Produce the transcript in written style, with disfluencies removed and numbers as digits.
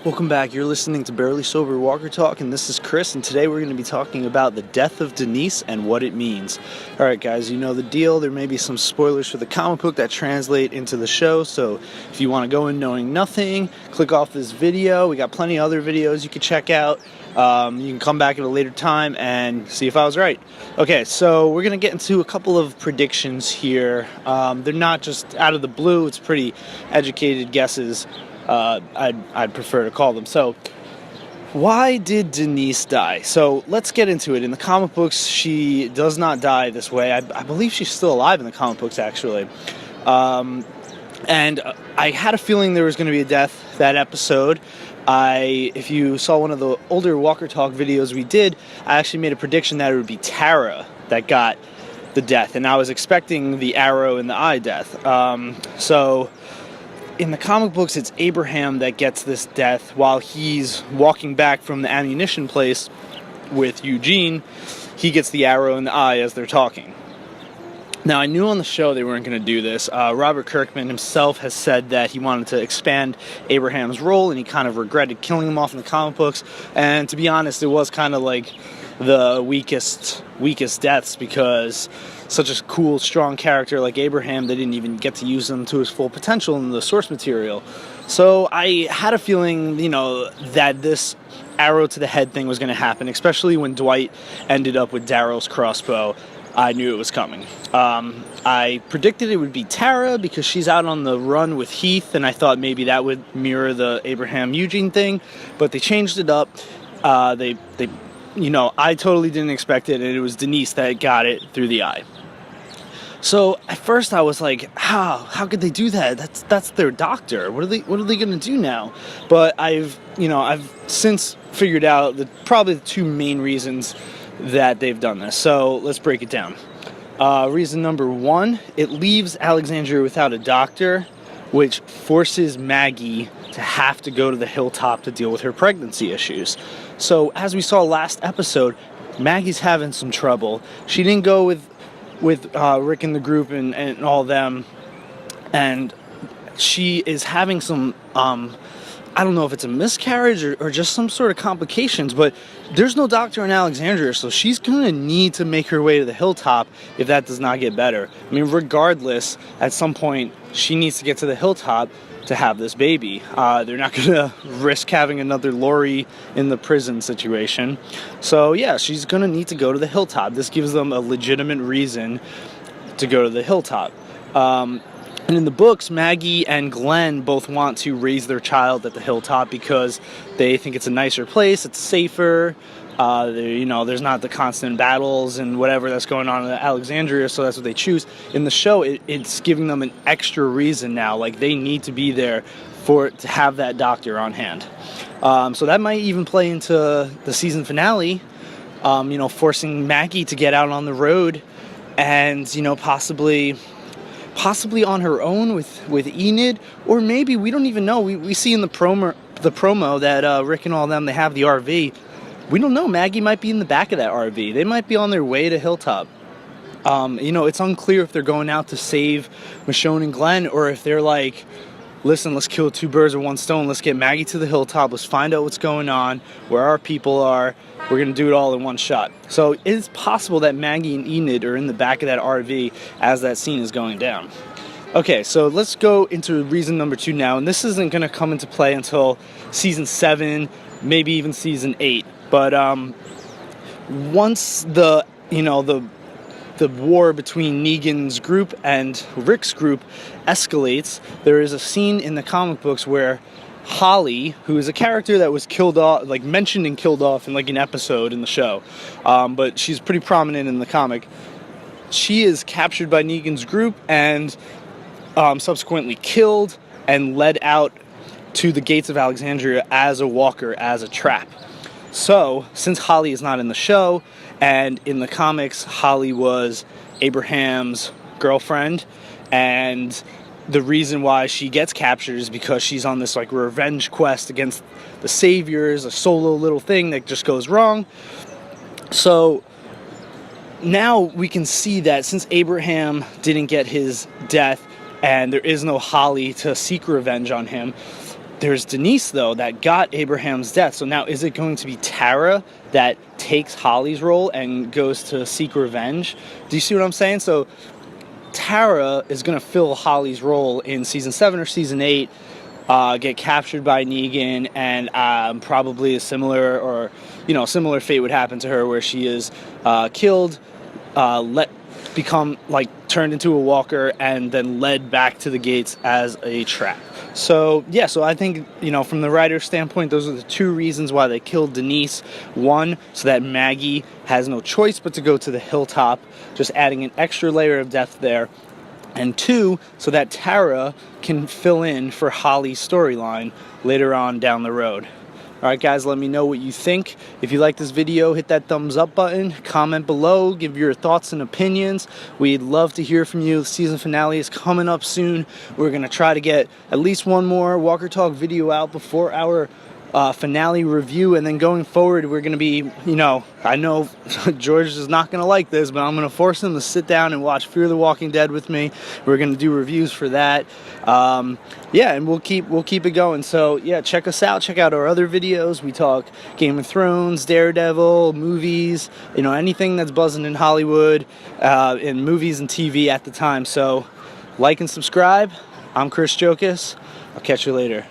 Welcome back. You're listening to Barely Sober Walker Talk, and this is Chris, and today we're going to be talking about the death of Denise and what it means. Alright guys, you know the deal. There may be some spoilers for the comic book that translate into the show, so if you want to go in knowing nothing, click off this video. We got plenty of other videos you can check out. You can come back at a later time and see if I was right. Okay, so we're going to get into a couple of predictions here. They're not just out of the blue, it's pretty educated guesses. I'd prefer to call them. So, why did Denise die? So, let's get into it. In the comic books, she does not die this way. I believe she's still alive in the comic books, actually. And I had a feeling there was going to be a death that episode. If you saw one of the older Walker Talk videos we did, I actually made a prediction that it would be Tara that got the death. And I was expecting the arrow in the eye death. In the comic books, it's Abraham that gets this death while he's walking back from the ammunition place with Eugene. He gets the arrow in the eye as they're talking. Now, I knew on the show they weren't going to do this. Robert Kirkman himself has said that he wanted to expand Abraham's role, and he kind of regretted killing him off in the comic books. And to be honest, it was kind of like the weakest deaths, because such a cool, strong character like Abraham, they didn't even get to use him to his full potential in the source material. So I had a feeling, that this arrow to the head thing was going to happen, especially when Dwight ended up with Daryl's crossbow. I knew it was coming. I predicted it would be Tara because she's out on the run with Heath, and I thought maybe that would mirror the Abraham-Eugene thing, but they changed it up. I totally didn't expect it, and it was Denise that got it through the eye. So at first I was like, how could they do that? That's their doctor. What are they going to do now? But I've since figured out probably the two main reasons that they've done this. So let's break it down. Reason number one, it leaves Alexandria without a doctor, which forces Maggie to have to go to the hilltop to deal with her pregnancy issues. So as we saw last episode, Maggie's having some trouble. She didn't go with Rick and the group and all them, and she is having some I don't know if it's a miscarriage or just some sort of complications, but there's no doctor in Alexandria, so she's going to need to make her way to the hilltop if that does not get better. I mean, regardless, at some point, she needs to get to the hilltop to have this baby. They're not going to risk having another Lori in the prison situation. So, yeah, she's going to need to go to the hilltop. This gives them a legitimate reason to go to the hilltop. And in the books, Maggie and Glenn both want to raise their child at the hilltop because they think it's a nicer place, it's safer, there's not the constant battles and whatever that's going on in Alexandria, so that's what they choose. In the show, it's giving them an extra reason now, like they need to be there to have that doctor on hand. So that might even play into the season finale, forcing Maggie to get out on the road and, possibly on her own with Enid, or maybe, we don't even know. We see in the promo that Rick and all them, they have the RV. We don't know. Maggie might be in the back of that RV. They might be on their way to Hilltop. It's unclear if they're going out to save Michonne and Glenn, or if they're like, listen, let's kill two birds with one stone. Let's get Maggie to the hilltop. Let's find out what's going on, where our people are. We're going to do it all in one shot. So it's possible that Maggie and Enid are in the back of that RV as that scene is going down. Okay, so let's go into reason number 2 now. And this isn't going to come into play until season 7, maybe even season 8. But once the war between Negan's group and Rick's group escalates, there is a scene in the comic books where Holly, who is a character that was killed off, mentioned and killed off in an episode in the show, but she's pretty prominent in the comic. She is captured by Negan's group and subsequently killed and led out to the gates of Alexandria as a walker, as a trap. So, since Holly is not in the show, and in the comics, Holly was Abraham's girlfriend, and the reason why she gets captured is because she's on this revenge quest against the saviors, a solo little thing that just goes wrong. So now we can see that since Abraham didn't get his death and there is no Holly to seek revenge on him, there's Denise, though, that got Abraham's death. So now is it going to be Tara that takes Holly's role and goes to seek revenge? Do you see what I'm saying? So Tara is going to fill Holly's role in season 7 or season 8, get captured by Negan, and probably a similar fate would happen to her, where she is killed, turned into a walker, and then led back to the gates as a trap. So yeah, so I think, from the writer's standpoint, those are the 2 reasons why they killed Denise. 1, so that Maggie has no choice but to go to the hilltop, just adding an extra layer of depth there. And 2, so that Tara can fill in for Holly's storyline later on down the road. Alright guys, let me know what you think. If you like this video, hit that thumbs up button, comment below, give your thoughts and opinions. We'd love to hear from you. The season finale is coming up soon. We're going to try to get at least one more Walker Talk video out before our finale review, and then going forward we're going to be, I know George is not going to like this, but I'm going to force him to sit down and watch Fear the Walking Dead with me. We're going to do reviews for that. And we'll keep it going. So yeah, check us out, check out our other videos. We talk Game of Thrones, Daredevil, movies, anything that's buzzing in Hollywood, in movies and TV at the time. So like and subscribe. I'm Chris Jokas. I'll catch you later.